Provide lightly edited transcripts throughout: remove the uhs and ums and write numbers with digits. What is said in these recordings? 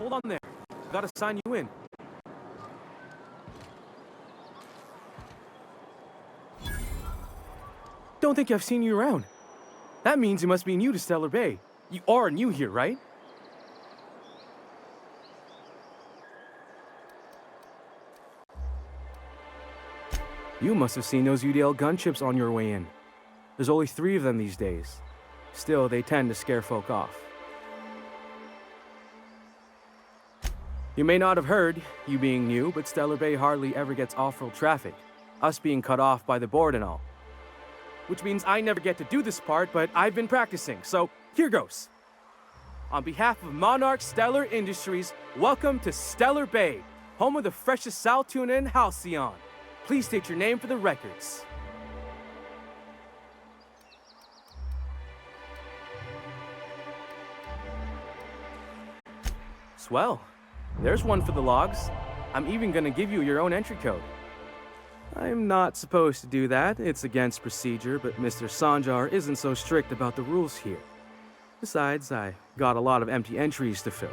hold on there. Gotta sign you in. Don't think I've seen you around. That means you must be new to Stellar Bay. You are new here, right? You must have seen those UDL gunships on your way in. There's only 3 of them these days. Still, they tend to scare folk off. You may not have heard, you being new, but Stellar Bay hardly ever gets off-road traffic, us being cut off by the board and all. Which means I never get to do this part, but I've been practicing, so here goes. On behalf of Monarch Stellar Industries, welcome to Stellar Bay, home of the freshest sal tuna and halcyon. Please state your name for the records. Swell. There's one for the logs. I'm even gonna give you your own entry code. I'm not supposed to do that. It's against procedure, but Mr. Sanjar isn't so strict about the rules here. Besides, I got a lot of empty entries to fill.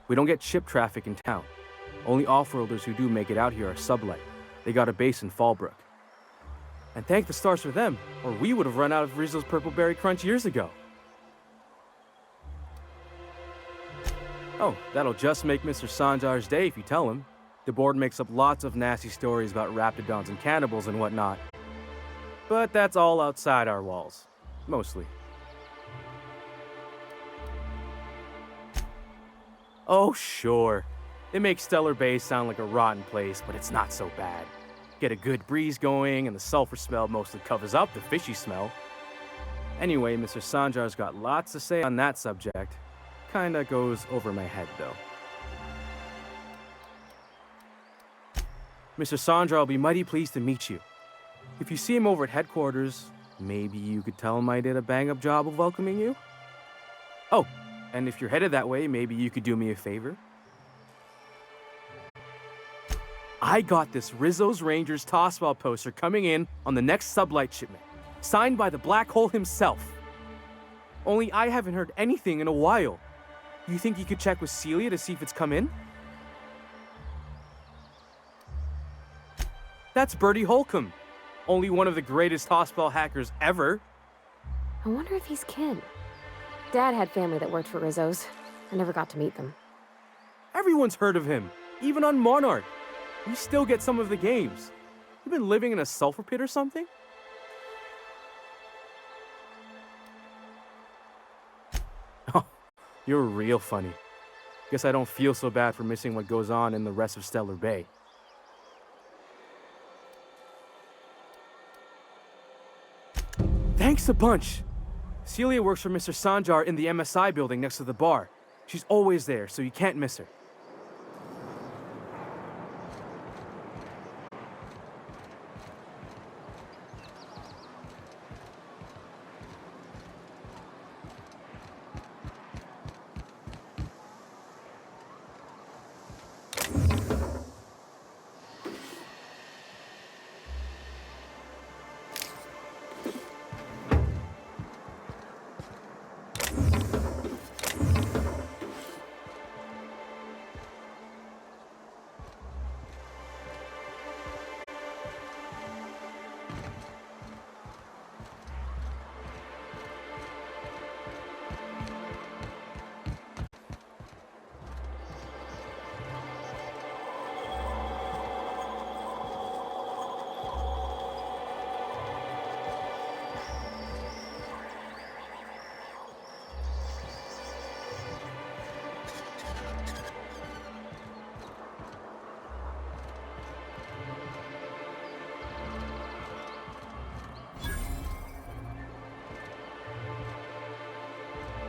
We don't get ship traffic in town. Only off-worlders who do make it out here are sublight. They got a base in Fallbrook. And thank the stars for them, or we would have run out of Rizzo's Purple Berry Crunch years ago. Oh, that'll just make Mr. Sanjar's day if you tell him. The board makes up lots of nasty stories about raptidons and cannibals and whatnot. But that's all outside our walls. Mostly. Oh, sure. It makes Stellar Bay sound like a rotten place, but it's not so bad. Get a good breeze going, and the sulfur smell mostly covers up the fishy smell. Anyway, Mr. Sanjar's got lots to say on that subject. Kinda goes over my head, though. Mr. Sanjar will be mighty pleased to meet you. If you see him over at headquarters, maybe you could tell him I did a bang-up job of welcoming you? Oh, and if you're headed that way, maybe you could do me a favor? I got this Rizzo's Rangers tossball poster coming in on the next sublight shipment, signed by the Black Hole himself. Only I haven't heard anything in a while. You think you could check with Celia to see if it's come in? That's Bertie Holcomb, only one of the greatest tossball hackers ever. I wonder if he's kin. Dad had family that worked for Rizzo's. I never got to meet them. Everyone's heard of him, even on Monarch. We still get some of the games. You been living in a sulfur pit or something? Oh, you're real funny. Guess I don't feel so bad for missing what goes on in the rest of Stellar Bay. Thanks a bunch. Celia works for Mr. Sanjar in the MSI building next to the bar. She's always there, so you can't miss her.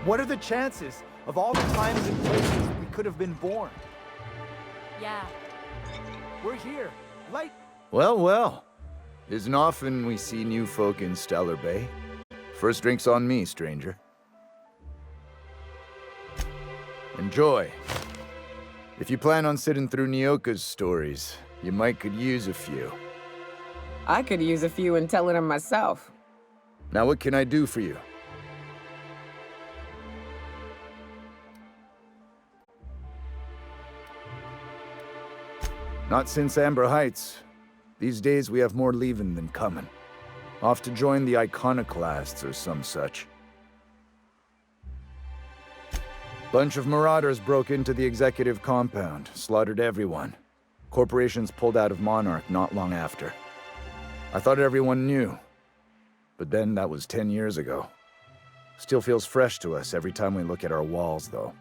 What are the chances of all the times and places we could have been born? Yeah. We're here. Light. Well, well. Isn't often we see new folk in Stellar Bay. First drink's on me, stranger. Enjoy. If you plan on sitting through Nyoka's stories, you might could use a few. I could use a few and telling them myself. Now what can I do for you? Not since Amber Heights. These days we have more leaving than coming. Off to join the Iconoclasts or some such. Bunch of marauders broke into the executive compound, slaughtered everyone. Corporations pulled out of Monarch not long after. I thought everyone knew. But then that was 10 years ago. Still feels fresh to us every time we look at our walls, though.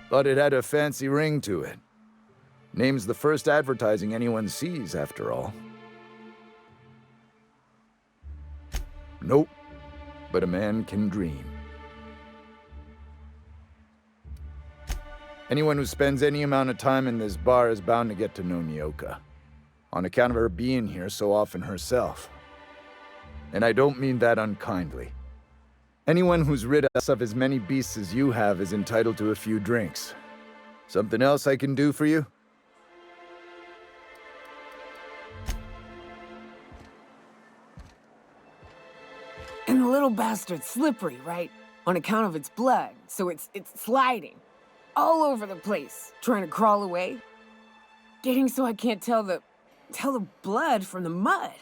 Thought it had a fancy ring to it. Name's the first advertising anyone sees, after all. Nope. But a man can dream. Anyone who spends any amount of time in this bar is bound to get to know Nyoka, on account of her being here so often herself. And I don't mean that unkindly. Anyone who's rid us of as many beasts as you have is entitled to a few drinks. Something else I can do for you? And the little bastard's slippery, right? On account of its blood, so it's sliding. All over the place, trying to crawl away. Getting so I can't tell the blood from the mud.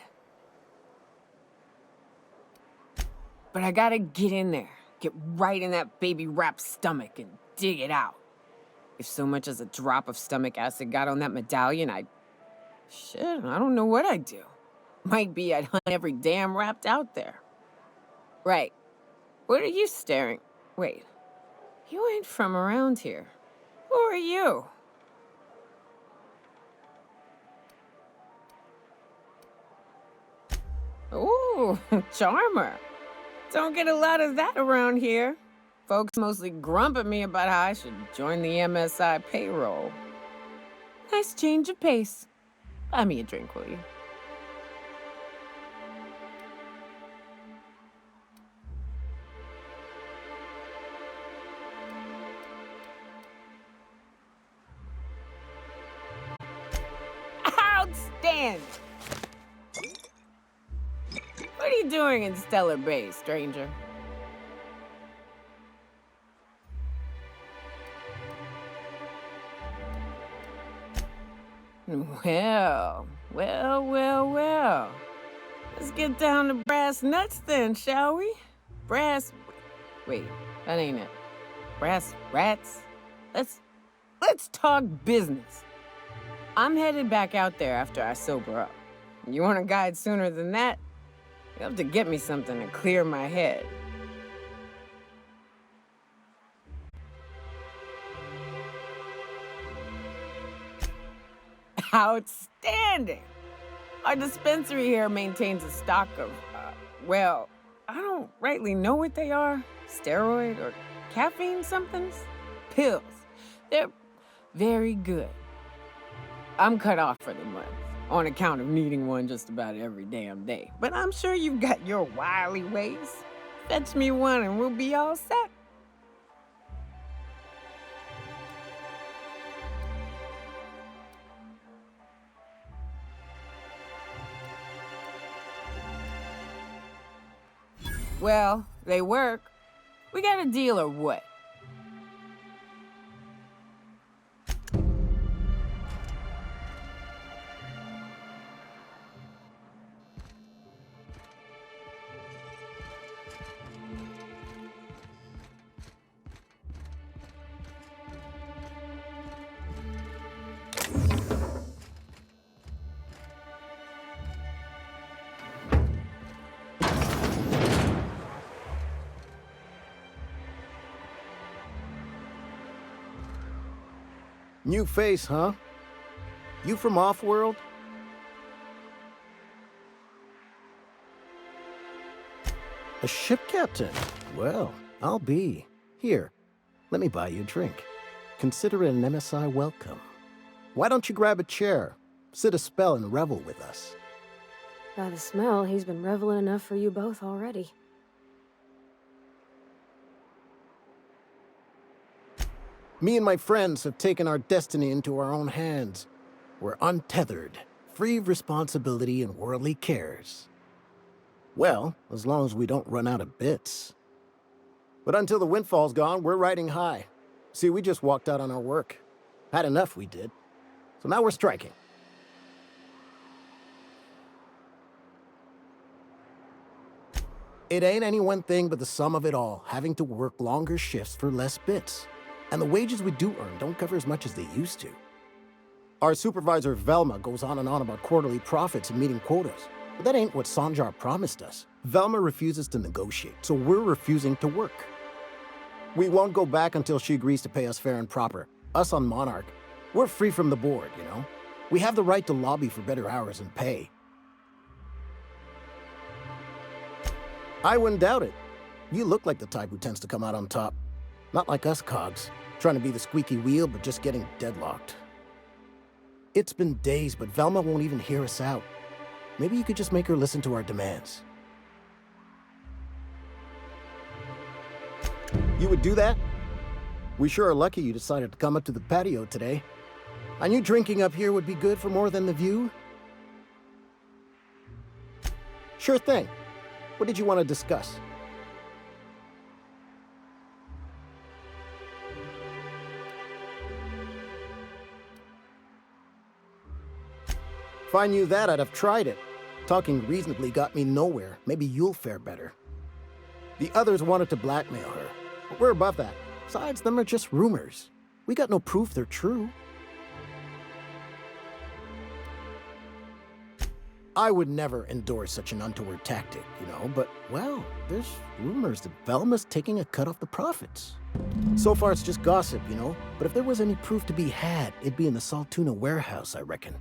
But I gotta get in there, get right in that baby rap's stomach and dig it out. If so much as a drop of stomach acid got on that medallion, shit, I don't know what I'd do. Might be I'd hunt every damn rapt out there. Right. What are you staring? Wait. You ain't from around here. Who are you? Ooh, charmer. Don't get a lot of that around here. Folks mostly grump at me about how I should join the MSI payroll. Nice change of pace. Buy me a drink, will you? Outstanding! What are you doing in Stellar Bay, stranger? Well. Let's get down to brass nuts then, shall we? Wait, that ain't it. Brass rats? Let's talk business. I'm headed back out there after I sober up. You want a guide sooner than that? You have to get me something to clear my head. Outstanding! Our dispensary here maintains a stock of, well, I don't rightly know what they are. Steroid or caffeine somethings? Pills. They're very good. I'm cut off for the month, on account of needing one just about every damn day. But I'm sure you've got your wily ways. Fetch me one and we'll be all set. Well, they work. We got a deal or what? New face, huh? You from off-world? A ship captain? Well, I'll be. Here, let me buy you a drink. Consider it an MSI welcome. Why don't you grab a chair, sit a spell and revel with us? By the smell, he's been reveling enough for you both already. Me and my friends have taken our destiny into our own hands. We're untethered, free of responsibility and worldly cares. Well, as long as we don't run out of bits. But until the windfall's gone, we're riding high. See, we just walked out on our work. Had enough, we did. So now we're striking. It ain't any one thing but the sum of it all, having to work longer shifts for less bits. And the wages we do earn don't cover as much as they used to. Our supervisor, Velma, goes on and on about quarterly profits and meeting quotas. But that ain't what Sanjar promised us. Velma refuses to negotiate, so we're refusing to work. We won't go back until she agrees to pay us fair and proper. Us on Monarch, we're free from the board, you know? We have the right to lobby for better hours and pay. I wouldn't doubt it. You look like the type who tends to come out on top. Not like us cogs, trying to be the squeaky wheel but just getting deadlocked. It's been days, but Velma won't even hear us out. Maybe you could just make her listen to our demands. You would do that? We sure are lucky you decided to come up to the patio today. I knew drinking up here would be good for more than the view. Sure thing. What did you want to discuss? If I knew that, I'd have tried it. Talking reasonably got me nowhere. Maybe you'll fare better. The others wanted to blackmail her, but we're above that. Besides, them are just rumors. We got no proof they're true. I would never endorse such an untoward tactic, you know, but, well, there's rumors that Velma's taking a cut off the profits. So far, it's just gossip, you know, but if there was any proof to be had, it'd be in the Saltuna warehouse, I reckon.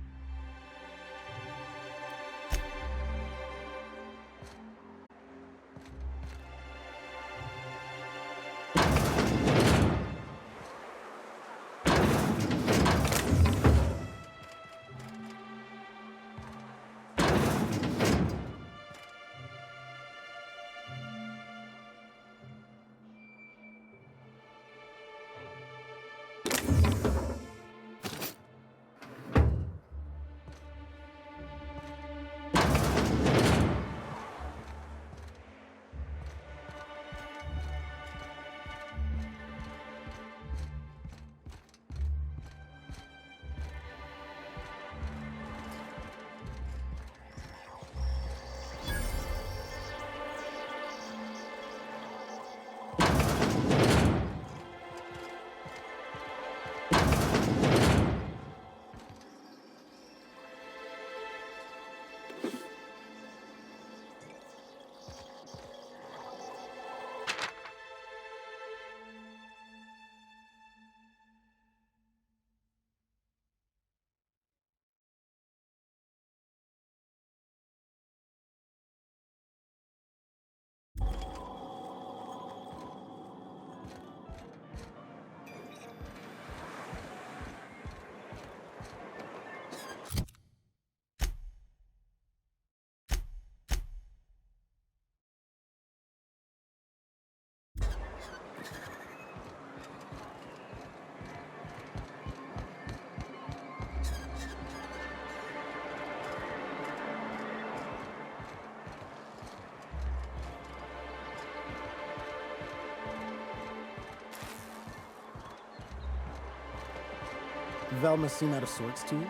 Velma seem out of sorts to you?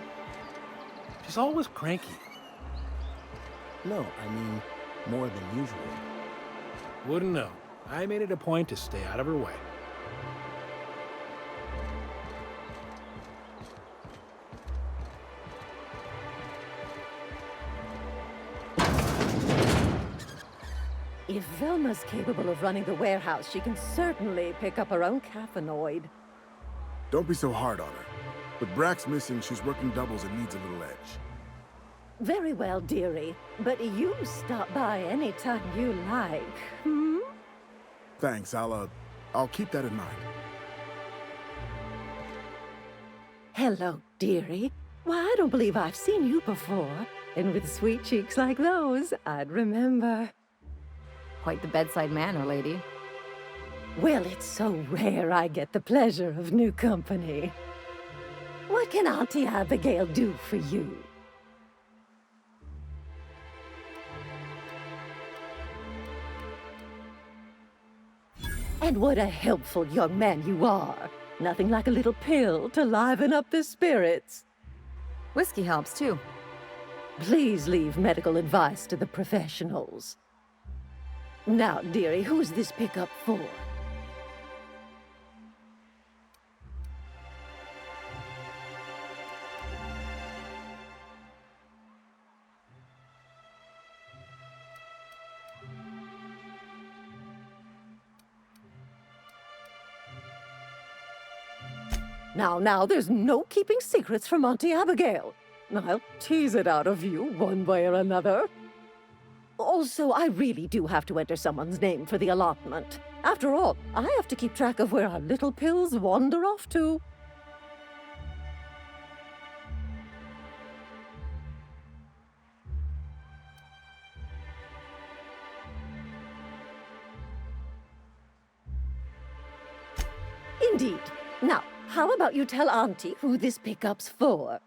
She's always cranky. No, I mean, more than usual. Wouldn't know. I made it a point to stay out of her way. If Velma's capable of running the warehouse, she can certainly pick up her own caffeinoid. Don't be so hard on her. With Brack's missing, she's working doubles and needs a little edge. Very well, dearie. But you stop by any time you like, hmm? Thanks, I'll keep that in mind. Hello, dearie. Why, I don't believe I've seen you before. And with sweet cheeks like those, I'd remember. Quite the bedside manner, lady. Well, it's so rare I get the pleasure of new company. What can Auntie Abigail do for you? And what a helpful young man you are. Nothing like a little pill to liven up the spirits. Whiskey helps, too. Please leave medical advice to the professionals. Now, dearie, who's this pickup for? Now, there's no keeping secrets from Auntie Abigail. I'll tease it out of you one way or another. Also, I really do have to enter someone's name for the allotment. After all, I have to keep track of where our little pills wander off to. Indeed. Now, how about you tell Auntie who this pickup's for?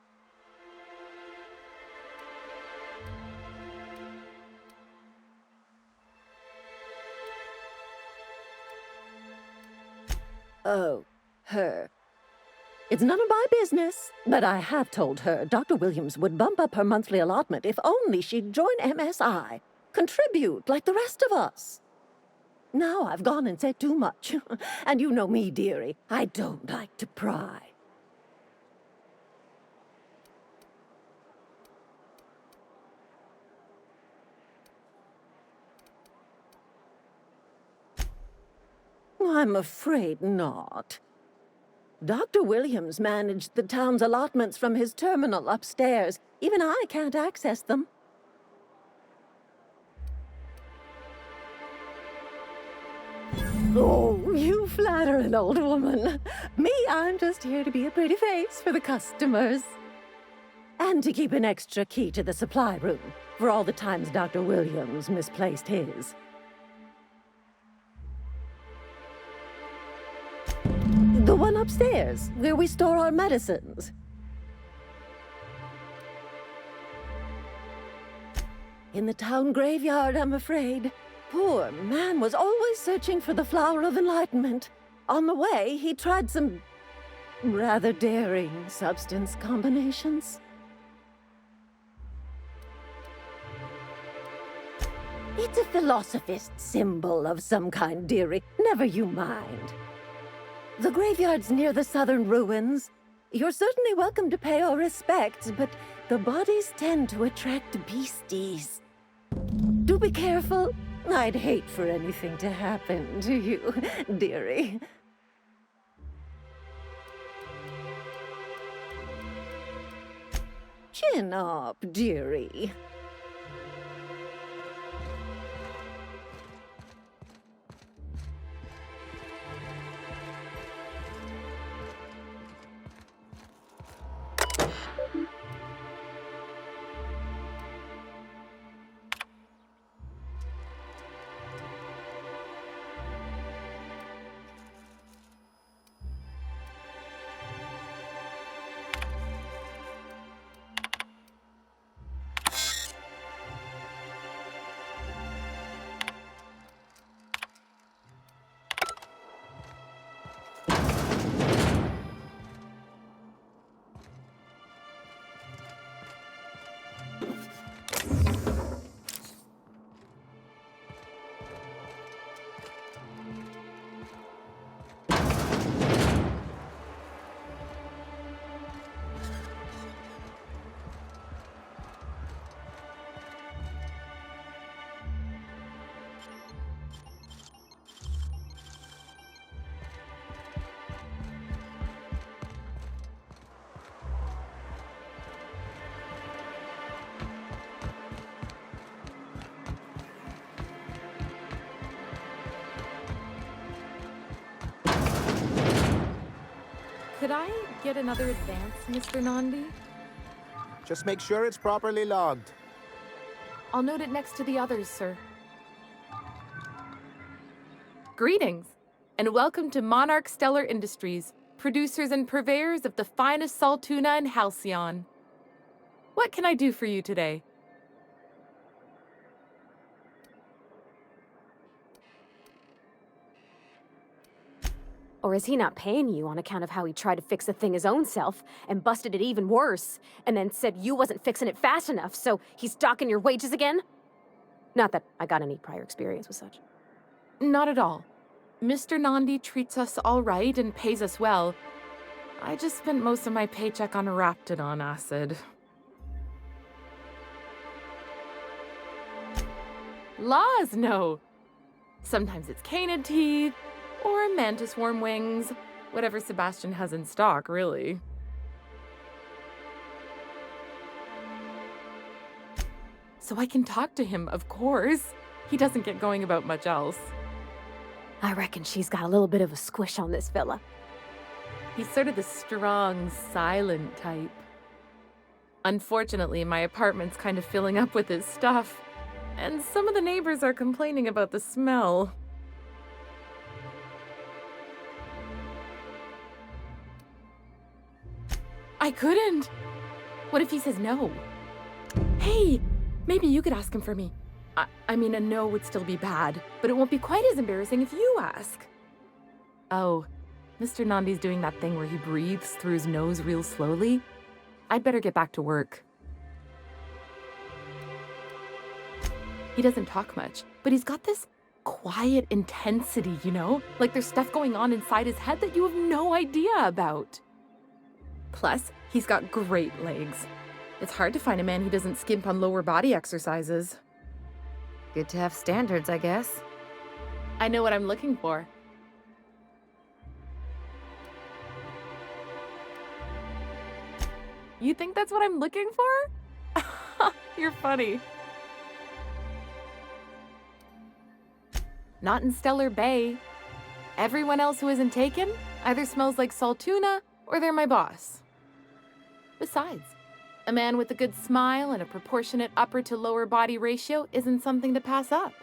Oh, her. It's none of my business, but I have told her Dr. Williams would bump up her monthly allotment if only she'd join MSI. Contribute like the rest of us. Now I've gone and said too much. And you know me, dearie. I don't like to pry. I'm afraid not. Dr. Williams managed the town's allotments from his terminal upstairs. Even I can't access them. Oh, you flatter an old woman. Me, I'm just here to be a pretty face for the customers. And to keep an extra key to the supply room, for all the times Dr. Williams misplaced his. The one upstairs, where we store our medicines. In the town graveyard, I'm afraid. Poor man was always searching for the flower of enlightenment. On the way, he tried some rather daring substance combinations. It's a philosophist symbol of some kind, dearie. Never you mind. The graveyard's near the southern ruins. You're certainly welcome to pay our respects, but the bodies tend to attract beasties. Do be careful. I'd hate for anything to happen to you, dearie. Chin up, dearie. Could I get another advance, Mr. Nandi? Just make sure it's properly logged. I'll note it next to the others, sir. Greetings, and welcome to Monarch Stellar Industries, producers and purveyors of the finest salt tuna in Halcyon. What can I do for you today? Or is he not paying you on account of how he tried to fix the thing his own self and busted it even worse, and then said you wasn't fixing it fast enough, so he's docking your wages again? Not that I got any prior experience with such. Not at all. Mr. Nandi treats us all right and pays us well. I just spent most of my paycheck on Raptidon acid. Laws, no. Sometimes it's canid teeth, or mantis worm wings. Whatever Sebastian has in stock, really. So I can talk to him, of course. He doesn't get going about much else. I reckon she's got a little bit of a squish on this fella. He's sort of the strong, silent type. Unfortunately, my apartment's kind of filling up with his stuff, and some of the neighbors are complaining about the smell. I couldn't. What if he says no? Hey, maybe you could ask him for me. I mean, a no would still be bad, but it won't be quite as embarrassing if you ask. Oh, Mr. Nandi's doing that thing where he breathes through his nose real slowly. I'd better get back to work. He doesn't talk much, but he's got this quiet intensity, you know? Like there's stuff going on inside his head that you have no idea about. Plus, he's got great legs. It's hard to find a man who doesn't skimp on lower body exercises. Good to have standards, I guess. I know what I'm looking for. You think that's what I'm looking for? You're funny. Not in Stellar Bay. Everyone else who isn't taken either smells like salt tuna or they're my boss. Besides, a man with a good smile and a proportionate upper to lower body ratio isn't something to pass up.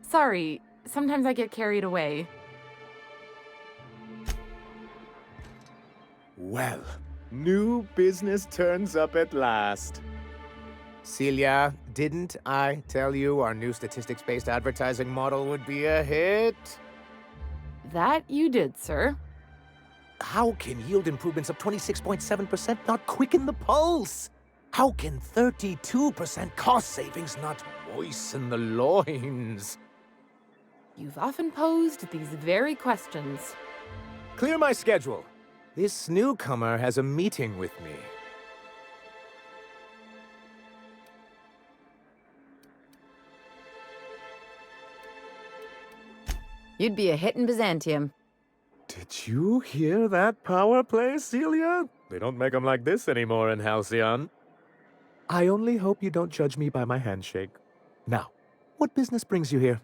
Sorry, sometimes I get carried away. Well, new business turns up at last. Celia, didn't I tell you our new statistics-based advertising model would be a hit? That you did, sir. How can yield improvements of 26.7% not quicken the pulse? How can 32% cost savings not moisten the loins? You've often posed these very questions. Clear my schedule. This newcomer has a meeting with me. You'd be a hit in Byzantium. Did you hear that power play, Celia? They don't make them like this anymore in Halcyon. I only hope you don't judge me by my handshake. Now, what business brings you here?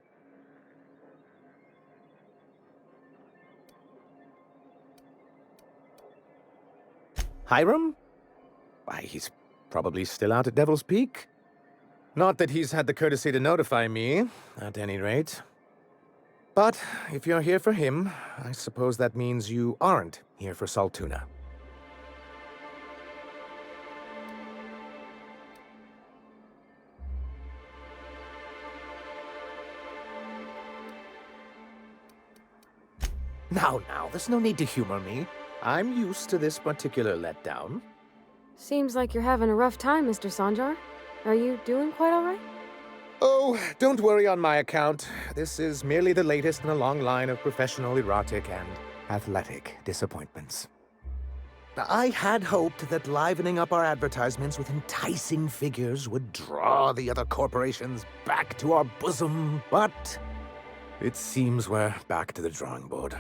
Hiram? Why, he's probably still out at Devil's Peak. Not that he's had the courtesy to notify me, at any rate. But if you're here for him, I suppose that means you aren't here for Saltuna. Now, there's no need to humor me. I'm used to this particular letdown. Seems like you're having a rough time, Mr. Sanjar. Are you doing quite all right? Oh, don't worry on my account. This is merely the latest in a long line of professional erotic and athletic disappointments. I had hoped that livening up our advertisements with enticing figures would draw the other corporations back to our bosom, but it seems we're back to the drawing board.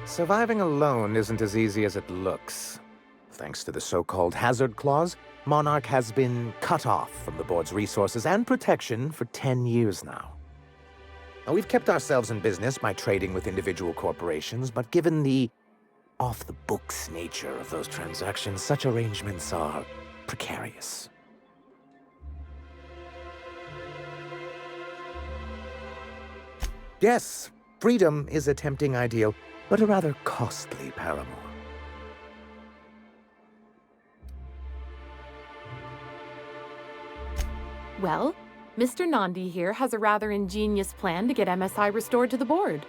Surviving alone isn't as easy as it looks. Thanks to the so-called hazard clause, Monarch has been cut off from the board's resources and protection for 10 years now. Now, we've kept ourselves in business by trading with individual corporations, but given the off-the-books nature of those transactions, such arrangements are precarious. Yes, freedom is a tempting ideal, but a rather costly paramour. Well, Mr. Nandi here has a rather ingenious plan to get MSI restored to the board.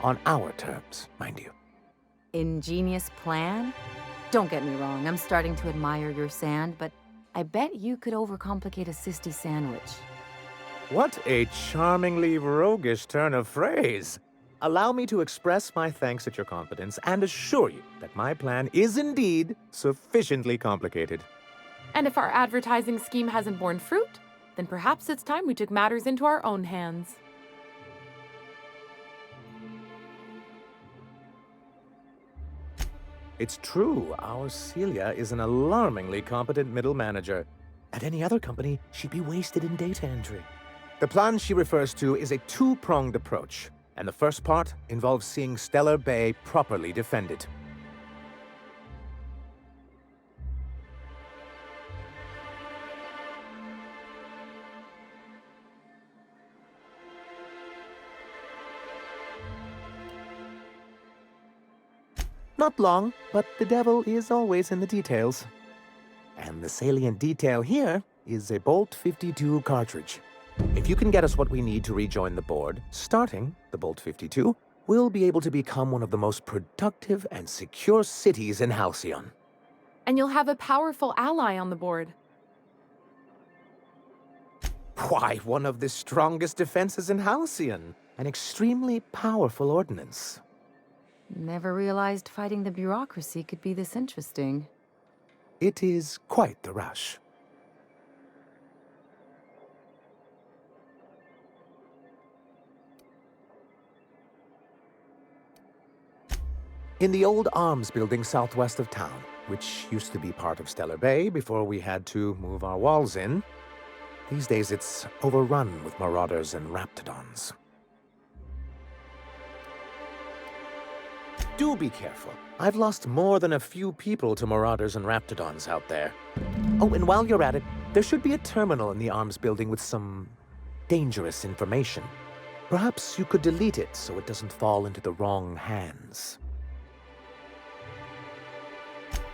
On our terms, mind you. Ingenious plan? Don't get me wrong, I'm starting to admire your sand, but I bet you could overcomplicate a sisty sandwich. What a charmingly roguish turn of phrase. Allow me to express my thanks at your confidence and assure you that my plan is indeed sufficiently complicated. And if our advertising scheme hasn't borne fruit, then perhaps it's time we took matters into our own hands. It's true, our Celia is an alarmingly competent middle manager. At any other company, she'd be wasted in data entry. The plan she refers to is a two-pronged approach, and the first part involves seeing Stellar Bay properly defended. Not long, but the devil is always in the details. And the salient detail here is a Bolt 52 cartridge. If you can get us what we need to rejoin the board, starting the Bolt 52, we'll be able to become one of the most productive and secure cities in Halcyon. And you'll have a powerful ally on the board. Why, one of the strongest defenses in Halcyon. An extremely powerful ordnance. Never realized fighting the bureaucracy could be this interesting. It is quite the rush. In the old arms building southwest of town, which used to be part of Stellar Bay before we had to move our walls in, these days it's overrun with marauders and raptidons. Do be careful. I've lost more than a few people to marauders and raptidons out there. Oh, and while you're at it, there should be a terminal in the arms building with some dangerous information. Perhaps you could delete it so it doesn't fall into the wrong hands.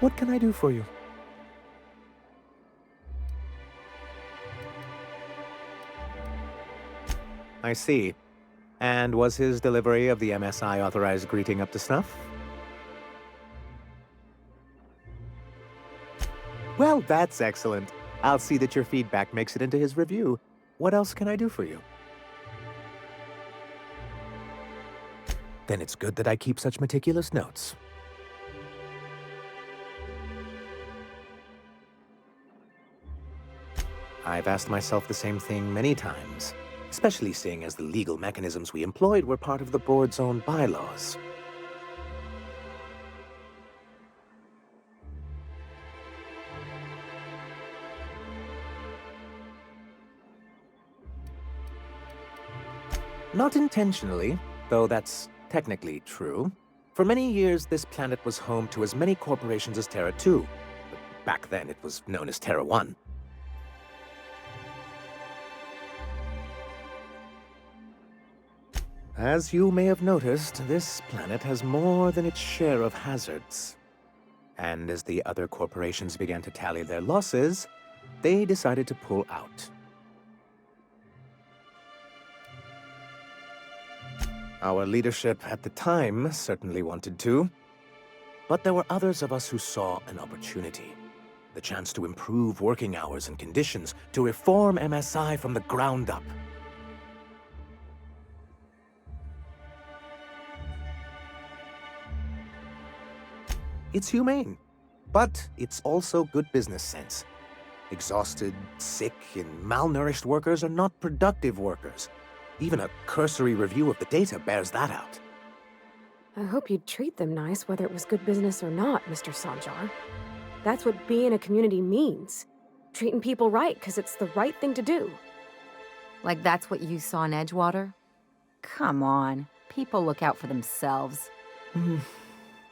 What can I do for you? I see. And was his delivery of the MSI authorized greeting up to snuff? Well, that's excellent. I'll see that your feedback makes it into his review. What else can I do for you? Then it's good that I keep such meticulous notes. I've asked myself the same thing many times, especially seeing as the legal mechanisms we employed were part of the board's own bylaws. Not intentionally, though that's technically true. For many years, this planet was home to as many corporations as Terra 2. Back then, it was known as Terra 1. As you may have noticed, this planet has more than its share of hazards. And as the other corporations began to tally their losses, they decided to pull out. Our leadership at the time certainly wanted to, but there were others of us who saw an opportunity. The chance to improve working hours and conditions, to reform MSI from the ground up. It's humane, but it's also good business sense. Exhausted, sick, and malnourished workers are not productive workers. Even a cursory review of the data bears that out. I hope you'd treat them nice, whether it was good business or not, Mr. Sanjar. That's what being a community means. Treating people right, because it's the right thing to do. Like that's what you saw in Edgewater? Come on. People look out for themselves.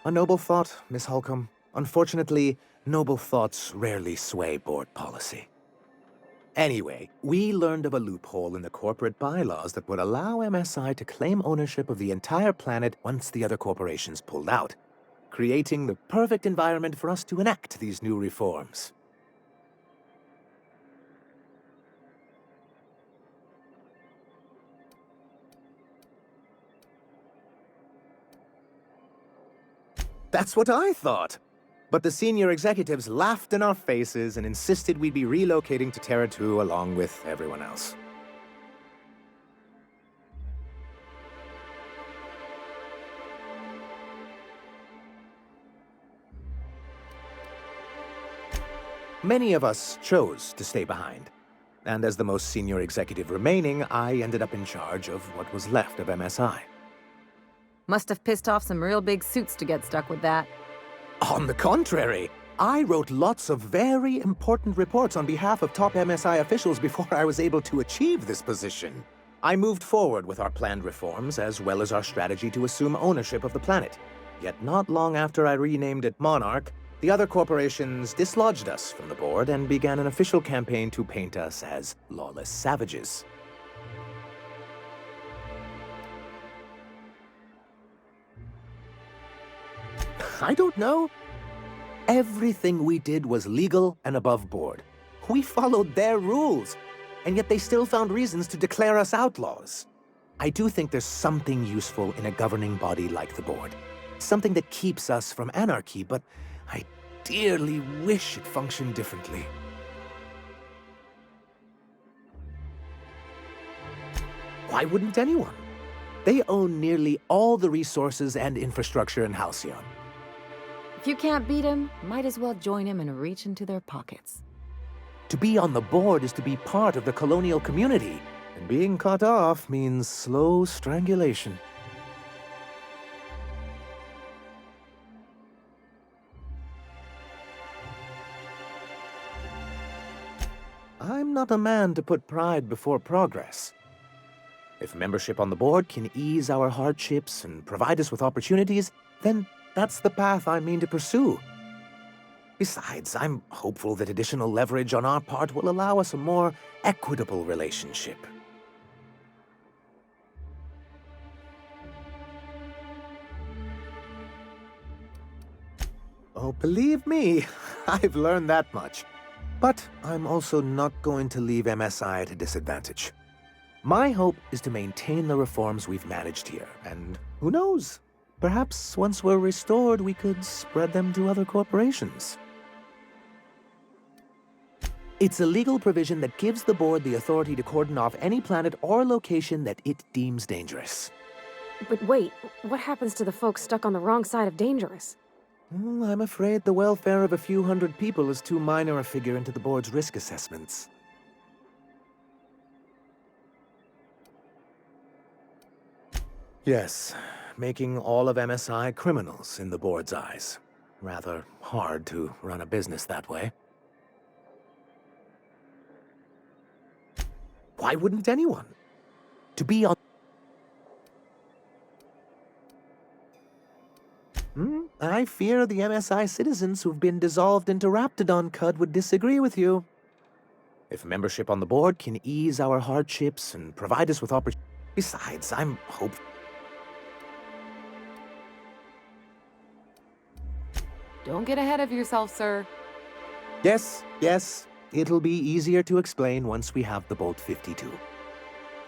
A noble thought, Miss Holcomb. Unfortunately, noble thoughts rarely sway board policy. Anyway, we learned of a loophole in the corporate bylaws that would allow MSI to claim ownership of the entire planet once the other corporations pulled out, creating the perfect environment for us to enact these new reforms. That's what I thought. But the senior executives laughed in our faces and insisted we'd be relocating to Terra 2 along with everyone else. Many of us chose to stay behind. And as the most senior executive remaining, I ended up in charge of what was left of MSI. Must have pissed off some real big suits to get stuck with that. On the contrary, I wrote lots of very important reports on behalf of top MSI officials before I was able to achieve this position. I moved forward with our planned reforms as well as our strategy to assume ownership of the planet. Yet not long after I renamed it Monarch, the other corporations dislodged us from the board and began an official campaign to paint us as lawless savages. I don't know. Everything we did was legal and above board. We followed their rules, and yet they still found reasons to declare us outlaws. I do think there's something useful in a governing body like the board. Something that keeps us from anarchy, but I dearly wish it functioned differently. Why wouldn't anyone? They own nearly all the resources and infrastructure in Halcyon. If you can't beat him, might as well join him and reach into their pockets. To be on the board is to be part of the colonial community, and being cut off means slow strangulation. I'm not a man to put pride before progress. If membership on the board can ease our hardships and provide us with opportunities, then that's the path I mean to pursue. Besides, I'm hopeful that additional leverage on our part will allow us a more equitable relationship. Oh, believe me, I've learned that much. But I'm also not going to leave MSI at a disadvantage. My hope is to maintain the reforms we've managed here, and who knows? Perhaps once we're restored, we could spread them to other corporations. It's a legal provision that gives the board the authority to cordon off any planet or location that it deems dangerous. But wait, what happens to the folks stuck on the wrong side of dangerous? I'm afraid the welfare of a few hundred people is too minor a figure into the board's risk assessments. Yes, making all of MSI criminals in the board's eyes. Rather hard to run a business that way. Why wouldn't anyone? To be on... I fear the MSI citizens who've been dissolved into Raptidon Cud would disagree with you. If membership on the board can ease our hardships and provide us with opportunities... Besides, I'm hopeful... Don't get ahead of yourself, sir. Yes. It'll be easier to explain once we have the Bolt 52.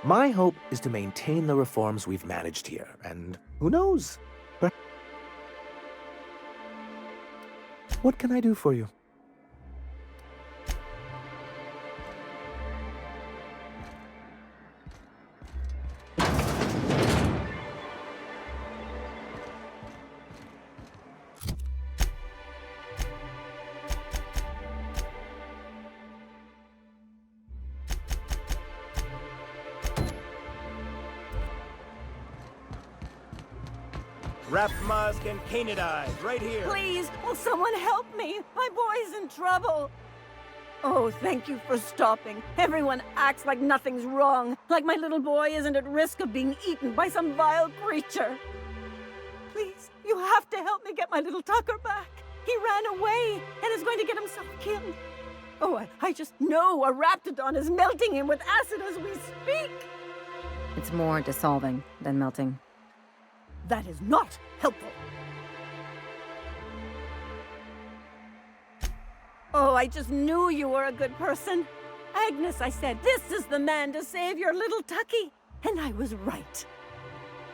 My hope is to maintain the reforms we've managed here, and who knows? What can I do for you? Wrap Musk and Canadize, right here. Please, will someone help me? My boy's in trouble. Oh, thank you for stopping. Everyone acts like nothing's wrong, like my little boy isn't at risk of being eaten by some vile creature. Please, you have to help me get my little Tucker back. He ran away and is going to get himself killed. Oh, I just know a Raptidon is melting him with acid as we speak. It's more dissolving than melting. That is not helpful. Oh, I just knew you were a good person. Agnes, I said, this is the man to save your little Tucky. And I was right.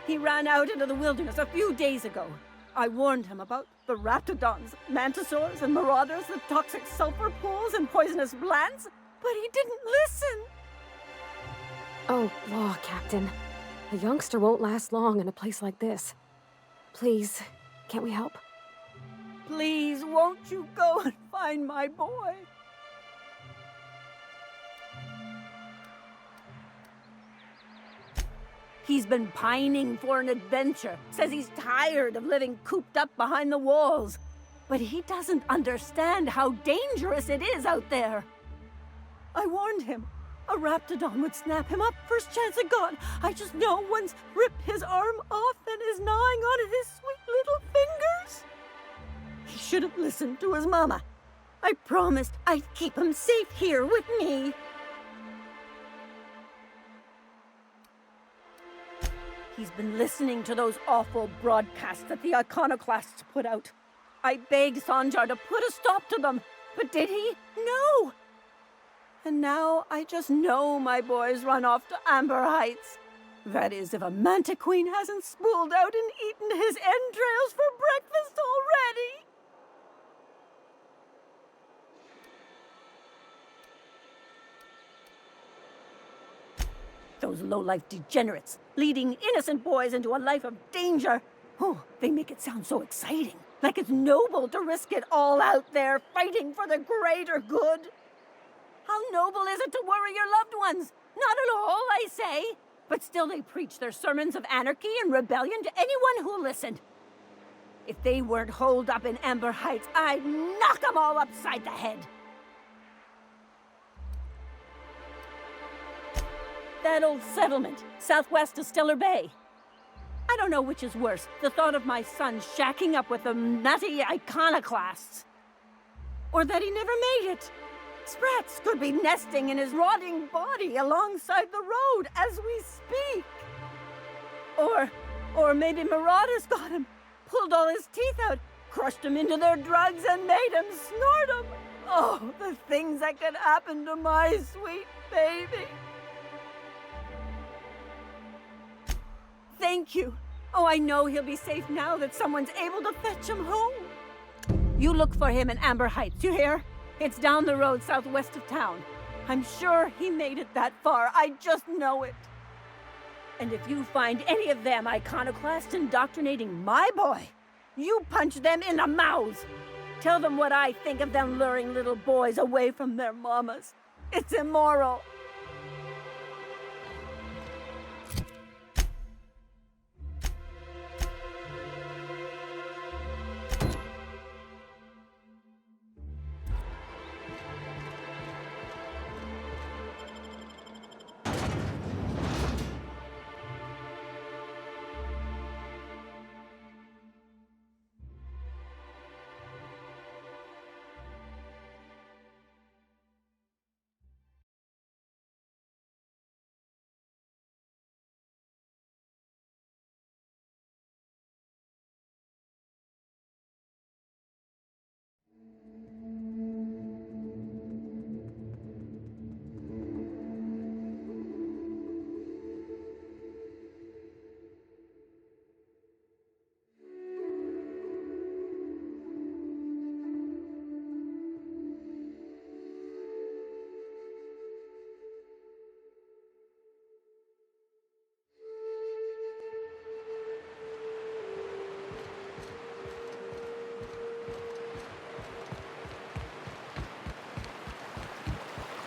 He ran out into the wilderness a few days ago. I warned him about the raptidons, mantisaurs, and marauders, the toxic sulfur pools, and poisonous plants, but he didn't listen. Oh, law, Captain. A youngster won't last long in a place like this. Please, can't we help? Please, won't you go and find my boy? He's been pining for an adventure. Says he's tired of living cooped up behind the walls. But he doesn't understand how dangerous it is out there. I warned him. A raptidon would snap him up first chance it got. I just know one's ripped his arm off and is gnawing on his sweet little fingers. He should have listened to his mama. I promised I'd keep him safe here with me. He's been listening to those awful broadcasts that the iconoclasts put out. I begged Sanjar to put a stop to them, but did he? No! And now I just know my boy's run off to Amber Heights. That is, if a manta queen hasn't spooled out and eaten his entrails for breakfast already. Those low-life degenerates, leading innocent boys into a life of danger. Oh, they make it sound so exciting, like it's noble to risk it all out there, fighting for the greater good. How noble is it to worry your loved ones? Not at all, I say. But still they preach their sermons of anarchy and rebellion to anyone who listened. If they weren't holed up in Amber Heights, I'd knock them all upside the head. That old settlement, southwest of Stellar Bay. I don't know which is worse, the thought of my son shacking up with the nutty iconoclasts, or that he never made it. Sprats could be nesting in his rotting body alongside the road as we speak. Or maybe marauders got him, pulled all his teeth out, crushed him into their drugs and made him snort them. Oh, the things that could happen to my sweet baby. Thank you. Oh, I know he'll be safe now that someone's able to fetch him home. You look for him in Amber Heights, you hear? It's down the road southwest of town. I'm sure he made it that far. I just know it. And if you find any of them iconoclasts indoctrinating my boy, you punch them in the mouths. Tell them what I think of them luring little boys away from their mamas. It's immoral.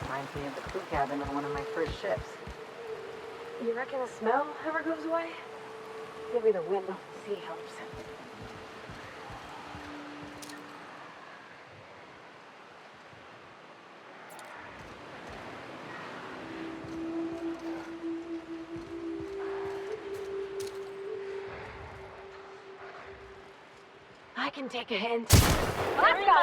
Reminds me of the crew cabin on one of my first ships. You reckon the smell ever goes away? Maybe the wind off the sea helps. I can take a hint. Let's go!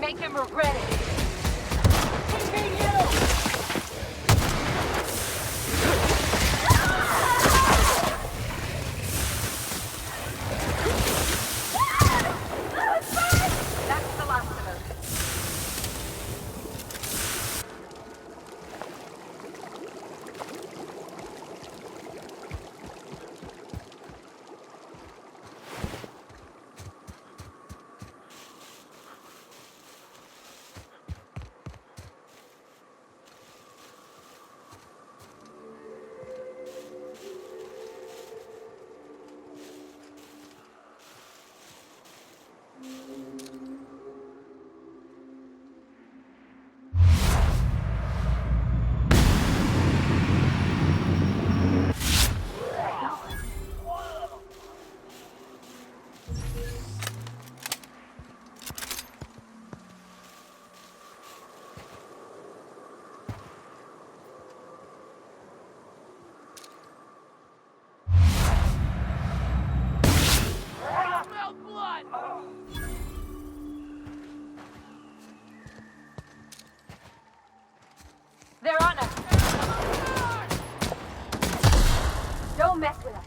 Make him regret it. That's the last of us. They're on us. Don't mess with us.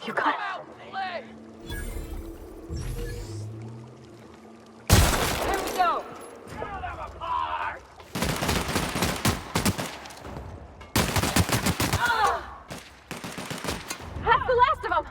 You got it. Here we go. That's the last of them.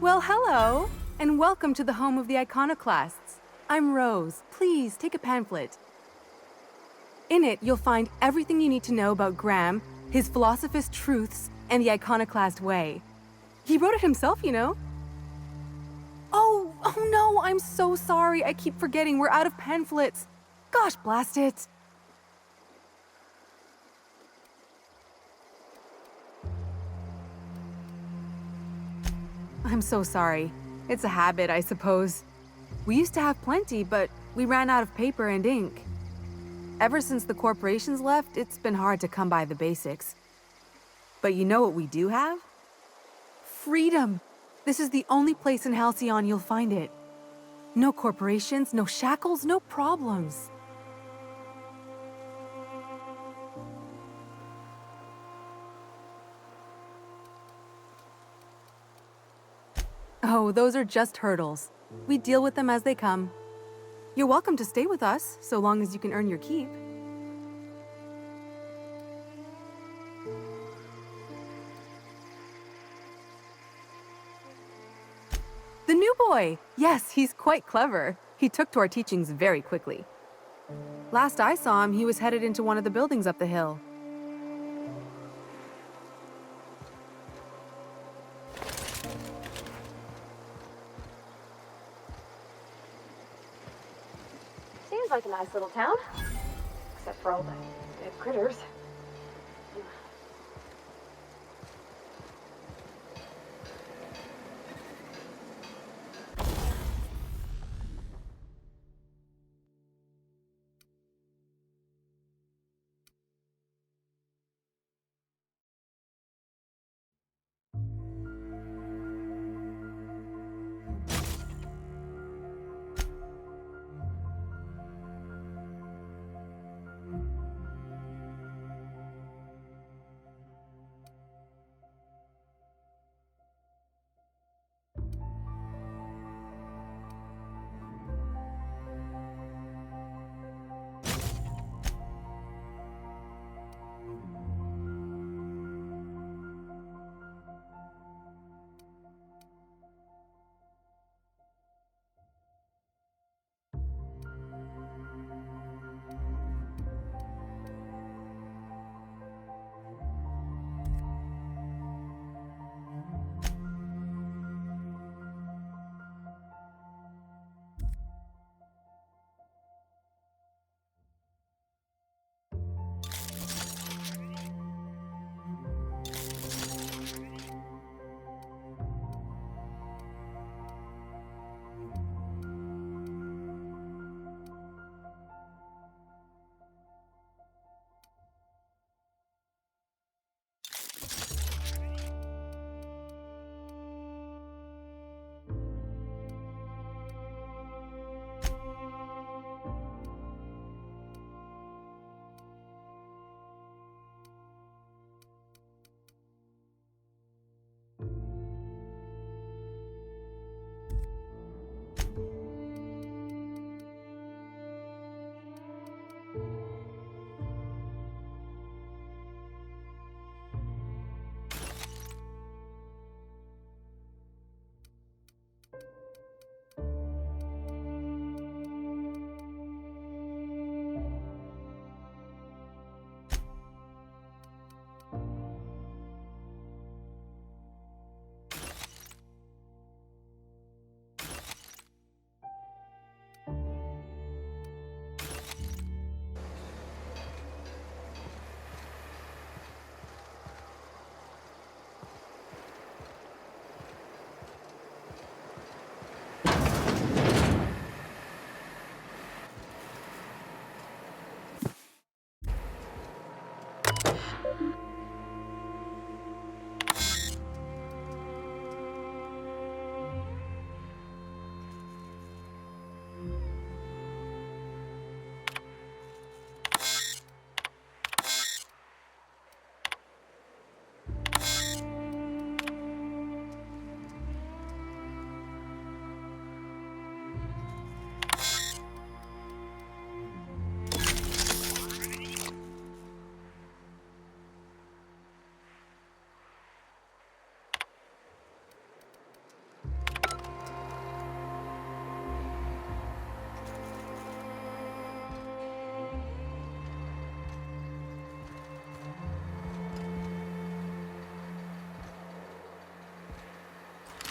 Well, hello, and welcome to the home of the iconoclasts. I'm Rose. Please take a pamphlet. In it, you'll find everything you need to know about Graham, his philosophist truths, and the iconoclast way. He wrote it himself, you know. Oh no, I'm so sorry. I keep forgetting we're out of pamphlets. Gosh, blast it. I'm so sorry. It's a habit, I suppose. We used to have plenty, but we ran out of paper and ink. Ever since the corporations left, it's been hard to come by the basics. But you know what we do have? Freedom! This is the only place in Halcyon you'll find it. No corporations, no shackles, no problems. Oh, those are just hurdles. We deal with them as they come. You're welcome to stay with us, so long as you can earn your keep. The new boy! Yes, he's quite clever. He took to our teachings very quickly. Last I saw him, he was headed into one of the buildings up the hill. Seems like a nice little town. Except for all the dead critters.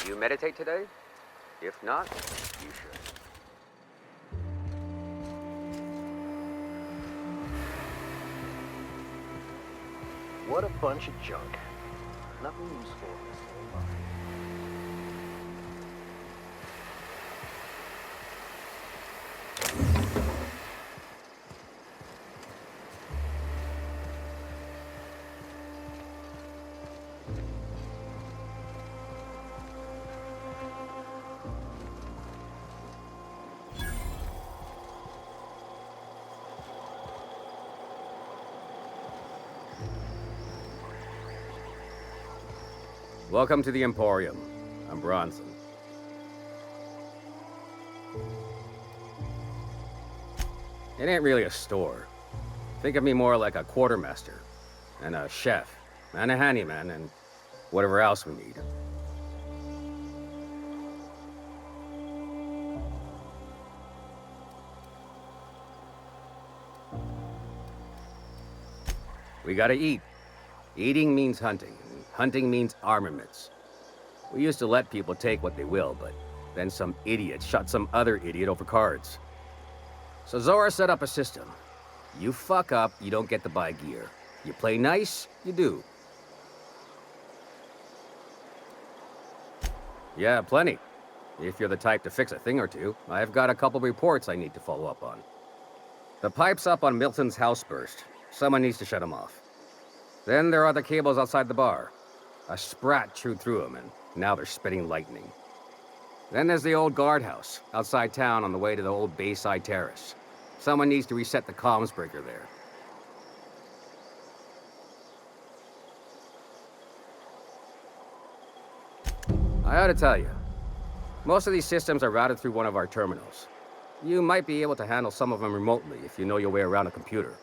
You meditate today? If not, you should. What a bunch of junk. Nothing useful in this whole line. Welcome to the Emporium. I'm Bronson. It ain't really a store. Think of me more like a quartermaster, and a chef, and a handyman, and whatever else we need. We gotta eat. Eating means hunting. Hunting means armaments. We used to let people take what they will, but then some idiot shot some other idiot over cards. So Zora set up a system. You fuck up, you don't get to buy gear. You play nice, you do. Yeah, plenty. If you're the type to fix a thing or two, I've got a couple reports I need to follow up on. The pipes up on Milton's house burst. Someone needs to shut them off. Then there are the cables outside the bar. A sprat chewed through them, and now they're spitting lightning. Then there's the old guardhouse, outside town on the way to the old Bayside Terrace. Someone needs to reset the comms breaker there. I ought to tell you, most of these systems are routed through one of our terminals. You might be able to handle some of them remotely if you know your way around a computer.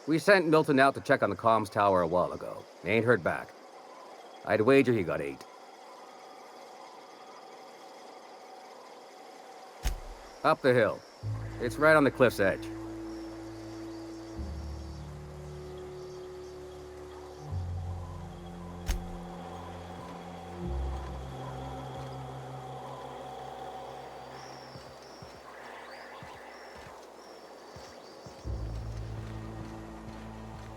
We sent Milton out to check on the comms tower a while ago. Ain't heard back. I'd wager he got 8. Up the hill. It's right on the cliff's edge.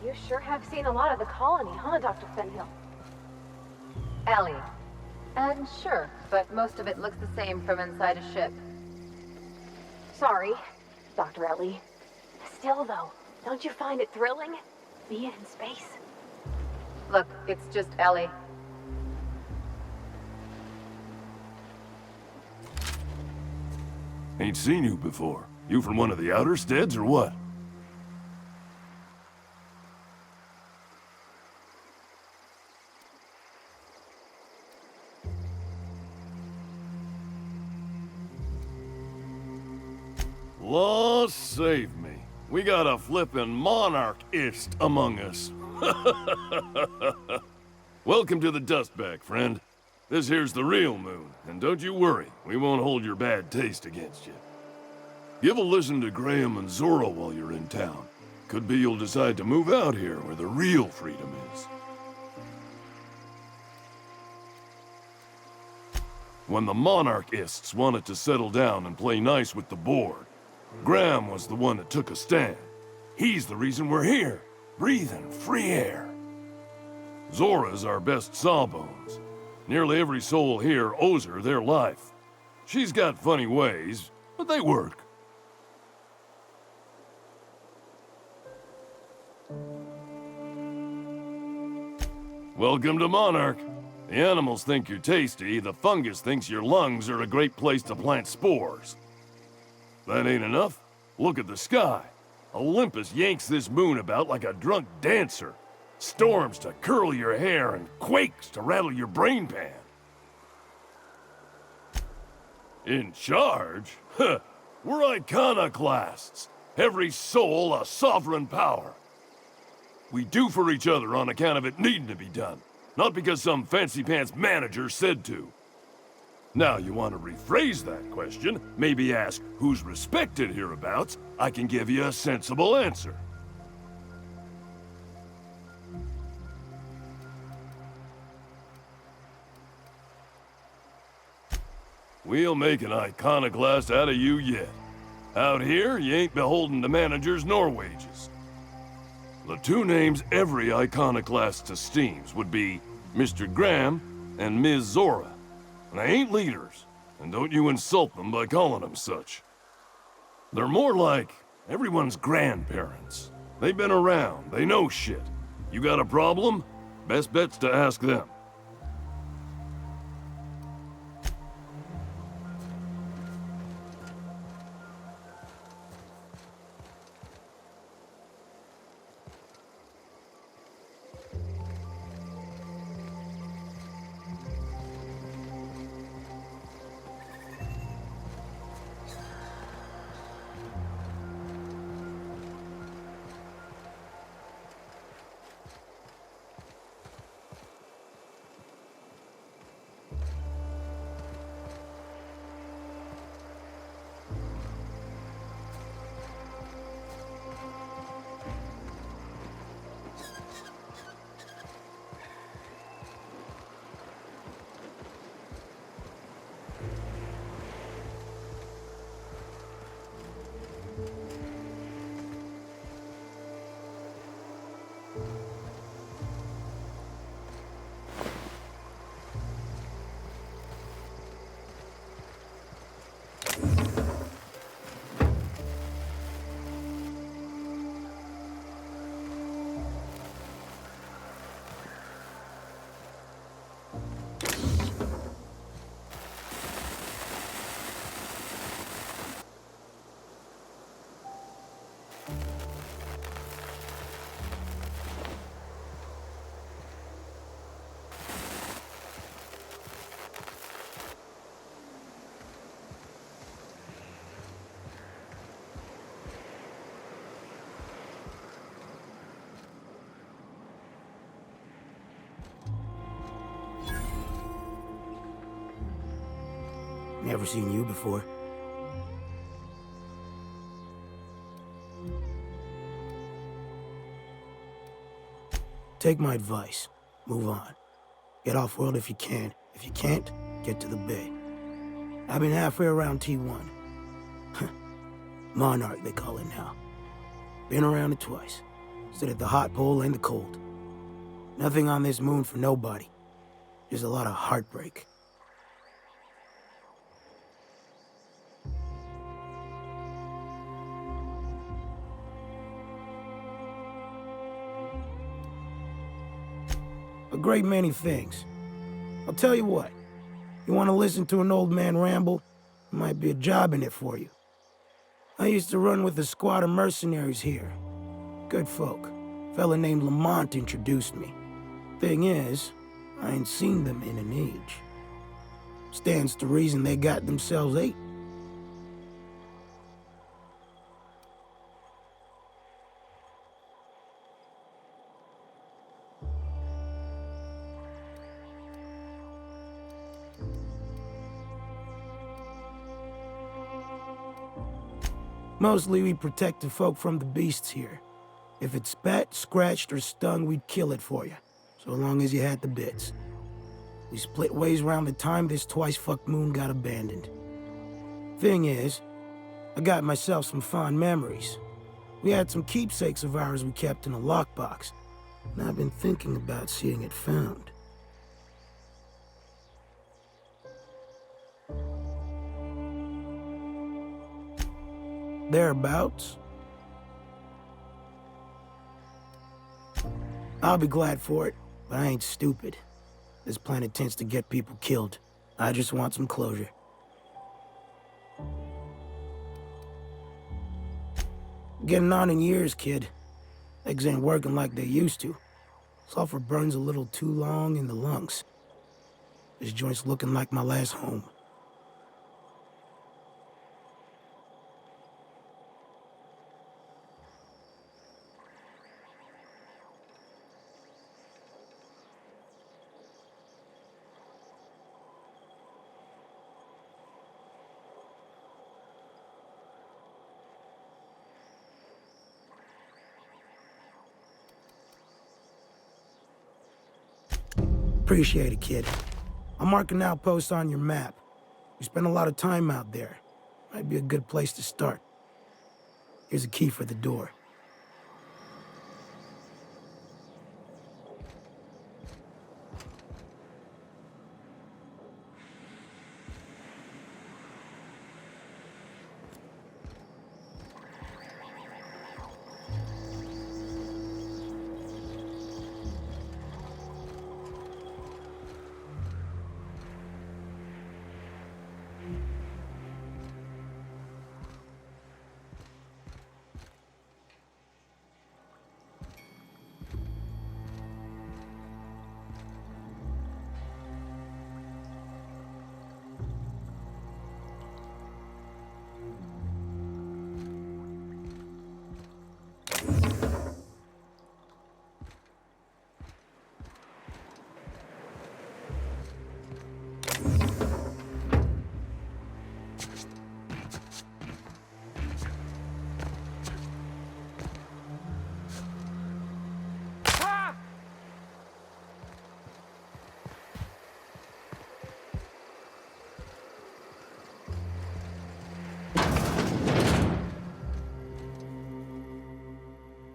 You sure have seen a lot of the colony, huh, Dr. Fenhill? Ellie. And sure, but most of it looks the same from inside a ship. Sorry, Dr. Ellie. Still, though, don't you find it thrilling? Being in space? Look, it's just Ellie. Ain't seen you before. You from one of the outer steads or what? Law save me. We got a flippin' monarchist among us. Welcome to the Dustbag, friend. This here's the real moon, and don't you worry, we won't hold your bad taste against you. Give a listen to Graham and Zora while you're in town. Could be you'll decide to move out here where the real freedom is. When the monarchists wanted to settle down and play nice with the board, Graham was the one that took a stand. He's the reason we're here, breathing free air. Zora's our best sawbones. Nearly every soul here owes her their life. She's got funny ways, but they work. Welcome to Monarch. The animals think you're tasty, the fungus thinks your lungs are a great place to plant spores. That ain't enough. Look at the sky. Olympus yanks this moon about like a drunk dancer. Storms to curl your hair and quakes to rattle your brain pan. In charge? Huh. We're iconoclasts. Every soul a sovereign power. We do for each other on account of it needing to be done, not because some fancy-pants manager said to. Now, you want to rephrase that question, maybe ask who's respected hereabouts, I can give you a sensible answer. We'll make an iconoclast out of you yet. Out here, you ain't beholden to managers nor wages. The two names every iconoclast esteems would be Mr. Graham and Ms. Zora. They ain't leaders, and don't you insult them by calling them such. They're more like everyone's grandparents. They've been around, they know shit. You got a problem? Best bet's to ask them. Never seen you before. Take my advice. Move on. Get off-world if you can. If you can't, get to the bay. I've been halfway around T1. Monarch, they call it now. Been around it twice. Stood at the hot pole and the cold. Nothing on this moon for nobody. Just a lot of heartbreak. A great many things. I'll tell you what. You want to listen to an old man ramble? There might be a job in it for you. I used to run with a squad of mercenaries here. Good folk. Fella named Lamont introduced me. Thing is, I ain't seen them in an age. Stands to reason they got themselves ate. Mostly we protected folk from the beasts here. If it spat, scratched, or stung, we'd kill it for you, so long as you had the bits. We split ways around the time this twice-fucked moon got abandoned. Thing is, I got myself some fond memories. We had some keepsakes of ours we kept in a lockbox, and I've been thinking about seeing it found. Thereabouts. I'll be glad for it, but I ain't stupid. This planet tends to get people killed. I just want some closure. Getting on in years, kid. Legs ain't working like they used to. Sulfur burns a little too long in the lungs. This joint's looking like my last home. Appreciate it, kid. I'm marking outposts on your map. We spend a lot of time out there. Might be a good place to start. Here's a key for the door.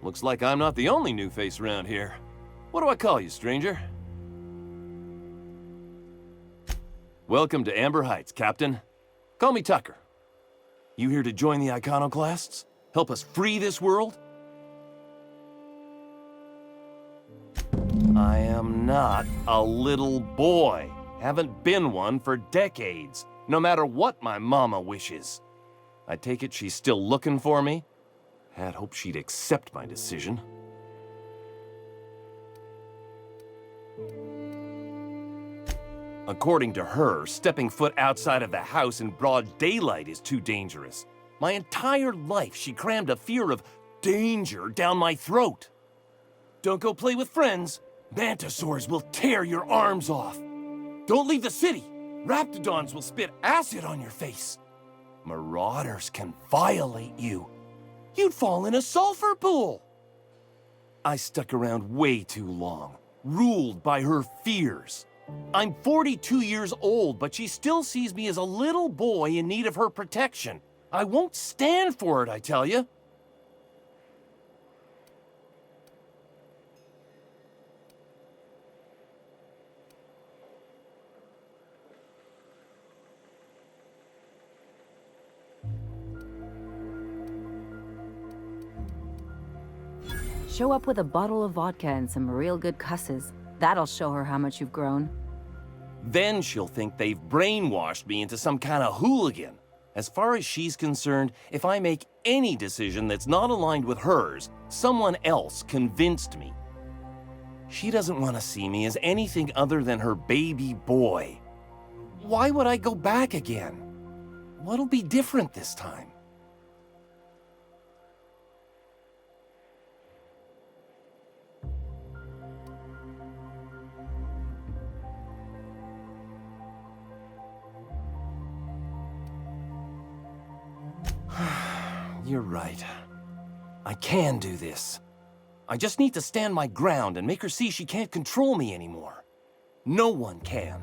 Looks like I'm not the only new face around here. What do I call you, stranger? Welcome to Amber Heights, Captain. Call me Tucker. You here to join the Iconoclasts? Help us free this world? I am not a little boy. Haven't been one for decades, no matter what my mama wishes. I take it she's still looking for me? Had hoped she'd accept my decision. According to her, stepping foot outside of the house in broad daylight is too dangerous. My entire life, she crammed a fear of danger down my throat. Don't go play with friends. Mantisaurs will tear your arms off. Don't leave the city. Raptidons will spit acid on your face. Marauders can violate you. You'd fall in a sulfur pool. I stuck around way too long, ruled by her fears. I'm 42 years old, but she still sees me as a little boy in need of her protection. I won't stand for it, I tell you. Show up with a bottle of vodka and some real good cusses. That'll show her how much you've grown. Then she'll think they've brainwashed me into some kind of hooligan. As far as she's concerned, if I make any decision that's not aligned with hers, someone else convinced me. She doesn't want to see me as anything other than her baby boy. Why would I go back again? What'll be different this time? You're right. I can do this. I just need to stand my ground and make her see she can't control me anymore. No one can.